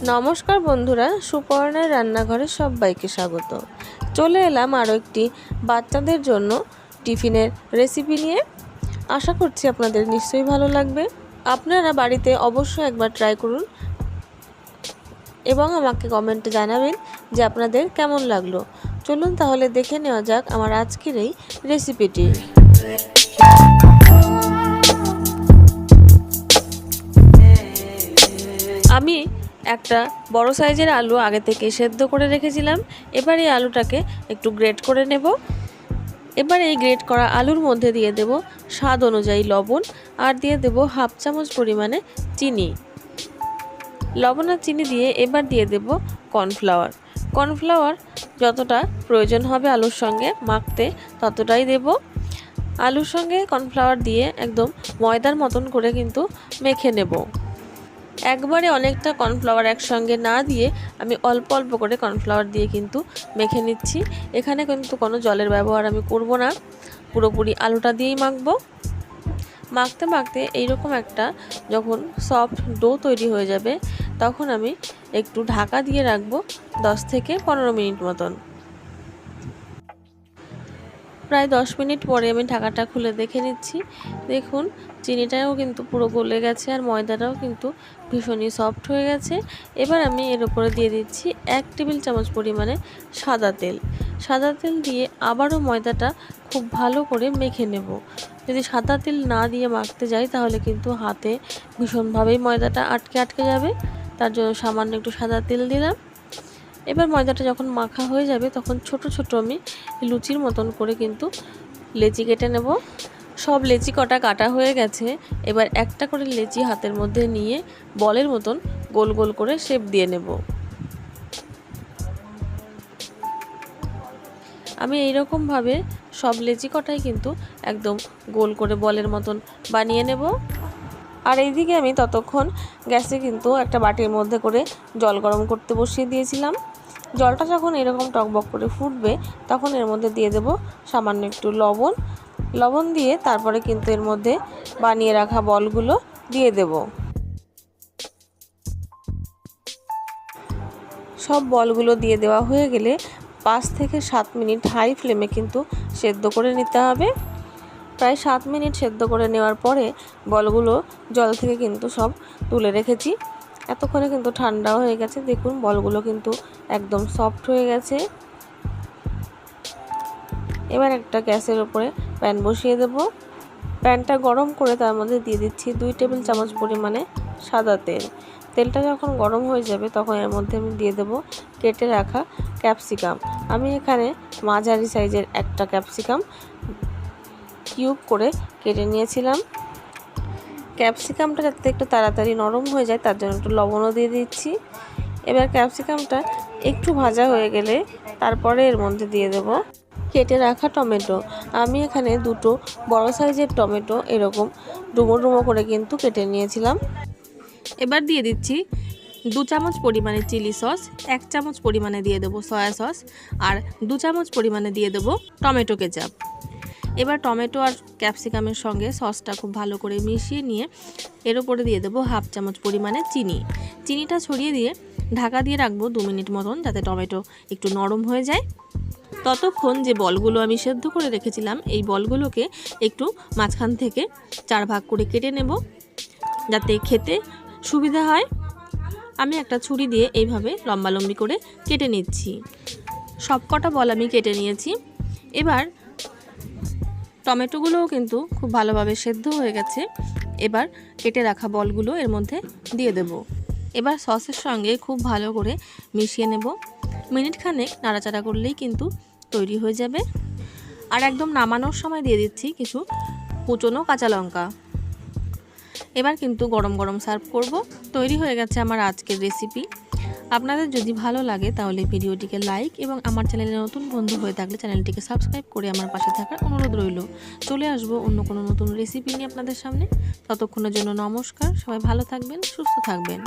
নমস্কার বন্ধুরা, সুপর্ণার রান্নাঘরে সবাইকে স্বাগত। চলে এলাম আরও একটি বাচ্চাদের জন্য টিফিনের রেসিপি নিয়ে। আশা করছি আপনাদের নিশ্চয়ই ভালো লাগবে। আপনারা বাড়িতে অবশ্যই একবার ট্রাই করুন এবং আমাকে কমেন্টে জানাবেন যে আপনাদের কেমন লাগলো। চলুন তাহলে দেখে নেওয়া যাক আমার আজকের এই রেসিপিটি। আমি একটা বড় সাইজের আলু আগে থেকে সেদ্ধ করে রেখেছিলাম। এবার এই আলুটাকে একটু গ্রেট করে নেব। এবার এই গ্রেট করা আলুর মধ্যে দিয়ে দেব স্বাদ অনুযায়ী লবণ, আর দিয়ে দেব হাফ চামচ পরিমাণে চিনি। লবণ আর চিনি দিয়ে এবার দিয়ে দেব কর্নফ্লাওয়ার। কর্নফ্লাওয়ার যতটা প্রয়োজন হবে আলুর সঙ্গে মাখতে ততটাই দেব। আলুর সঙ্গে কর্নফ্লাওয়ার দিয়ে একদম ময়দার মতন করে কিন্তু মেখে নেব। একবারে অনেকটা কর্নফ্লাওয়ার একসঙ্গে না দিয়ে আমি অল্প অল্প করে কর্নফ্লাওয়ার দিয়ে কিন্তু মেখে নিচ্ছি। এখানে কিন্তু কোনো জলের ব্যবহার আমি করব না, পুরোপুরি আলুটা দিয়েই মাখবো। মাখতে মাখতে এইরকম একটা যখন সফট ডো তৈরি হয়ে যাবে তখন আমি একটু ঢাকা দিয়ে রাখবো 10 থেকে 15 মিনিট মতন। প্রায় 10 মিনিট পরে আমি ঢাকাটা খুলে দেখে নিচ্ছি। দেখুন চিনিটাও কিন্তু পুরো গলে গেছে আর ময়দাটাও কিন্তু ভীষণই সফট হয়ে গেছে। এবার আমি এর উপরে দিয়ে দিচ্ছি 1 টেবিল চামচ পরিমাণে সাদা তেল। সাদা তেল দিয়ে আবারও ময়দাটা খুব ভালো করে মেখে নেব। যদি সাদা তেল না দিয়ে মাখতে যাই তাহলে কিন্তু হাতে ভীষণভাবেই ময়দাটা আটকে যাবে। তার জন্য সামান্য একটু সাদা তেল দিলাম। এবার ময়দাটা যখন মাখা হয়ে যাবে তখন ছোট ছোট আমি লুচির মতন করে কিন্তু লেচি কেটে নেব। সব লেচি কাটা হয়ে গেছে। এবার একটা করে লেচি হাতের মধ্যে নিয়ে বলের মতন গোল গোল করে শেপ দিয়ে নেব। আমি এইরকমভাবে সব লেচি কটাই কিন্তু একদম গোল করে বলের মতন বানিয়ে নেব। আর এইদিকে আমি ততক্ষণ গ্যাসে কিন্তু একটা বাটির মধ্যে করে জল গরম করতে বসিয়ে দিয়েছিলাম। জলটা যখন এরকম টকবক করে ফুটবে তখন এর মধ্যে দিয়ে দেব সামান্য একটু লবণ দিয়ে তারপরে কিন্তু এর মধ্যে বানিয়ে রাখা বলগুলো দিয়ে দেব। সব বলগুলো দিয়ে দেওয়া হয়ে গেলে 5 থেকে 7 মিনিট হাই ফ্লেমে কিন্তু সেদ্ধ করে নিতে হবে। প্রায় 7 মিনিট সেদ্ধ করে নেওয়ার পরে বলগুলো জল থেকে কিন্তু সব তুলে রেখেছি। এতক্ষণে কিন্তু ঠান্ডা হয়ে গেছে। দেখুন বলগুলো কিন্তু একদম সফট হয়ে গেছে। এবার একটা গ্যাসের উপরে প্যান বসিয়ে দেব। প্যানটা গরম করে তার মধ্যে দিয়ে দিচ্ছি 2 টেবিল চামচ পরিমাণে সাদা তেল। তেলটা যখন গরম হয়ে যাবে তখন এর মধ্যে আমি দিয়ে দেব কেটে রাখা ক্যাপসিকাম। আমি এখানে মাঝারি সাইজের একটা ক্যাপসিকাম কিউব করে কেটে নিয়েছিলাম। ক্যাপসিকামটা যাতে একটু তাড়াতাড়ি নরম হয়ে যায় তার জন্য একটু লবণও দিয়ে দিচ্ছি। এবার ক্যাপসিকামটা একটু ভাজা হয়ে গেলে তারপরে এর মধ্যে দিয়ে দেব কেটে রাখা টমেটো। আমি এখানে দুটো বড় সাইজের টমেটো এরকম ডুমো ডুমো করে কিন্তু কেটে নিয়েছিলাম। এবার দিয়ে দিচ্ছি 2 চামচ পরিমাণে চিলি সস, 1 চামচ পরিমাণে দিয়ে দেবো সয়া সস, আর 2 চামচ পরিমাণে দিয়ে দেবো টমেটো কেচাপ। এবার টমেটো আর ক্যাপসিকামের সঙ্গে সসটা খুব ভালো করে মিশিয়ে নিয়ে এর উপরে দিয়ে দেবো হাফ চামচ পরিমাণে চিনিটা ছড়িয়ে দিয়ে ঢাকা দিয়ে রাখবো 2 মিনিট মতন যাতে টমেটো একটু নরম হয়ে যায়। ততক্ষণ যে বলগুলো আমি সেদ্ধ করে রেখেছিলাম এই বলগুলোকে একটু মাঝখান থেকে 4 ভাগ করে কেটে নেব যাতে খেতে সুবিধা হয়। আমি একটা ছুরি দিয়ে এইভাবে লম্বালম্বি করে কেটে নিচ্ছি। সব কটা বল আমি কেটে নিয়েছি। এবার টমেটোগুলোও কিন্তু খুব ভালোভাবে সেদ্ধ হয়ে গেছে। এবার কেটে রাখা বলগুলো এর মধ্যে দিয়ে দেব। এবার সসের সঙ্গে খুব ভালো করে মিশিয়ে নেব। মিনিট খানেক নাড়াচাড়া করলেই কিন্তু তৈরি হয়ে যাবে। আর একদম নামানোর সময় দিয়ে দিচ্ছি কিছু কুচনো কাঁচা লঙ্কা। এবার কিন্তু গরম গরম সার্ভ করব। তৈরি হয়ে গেছে আমার আজকের রেসিপি। আপনাদের যদি ভালো লাগে তাহলে ভিডিওটিকে লাইক এবং আমার চ্যানেলে নতুন বন্ধু হয়ে থাকলে চ্যানেলটিকে সাবস্ক্রাইব করে আমার পাশে থাকার অনুরোধ রইল। চলে আসবো অন্য কোনো নতুন রেসিপি নিয়ে আপনাদের সামনে। ততক্ষণের জন্য নমস্কার। সবাই ভালো থাকবেন, সুস্থ থাকবেন।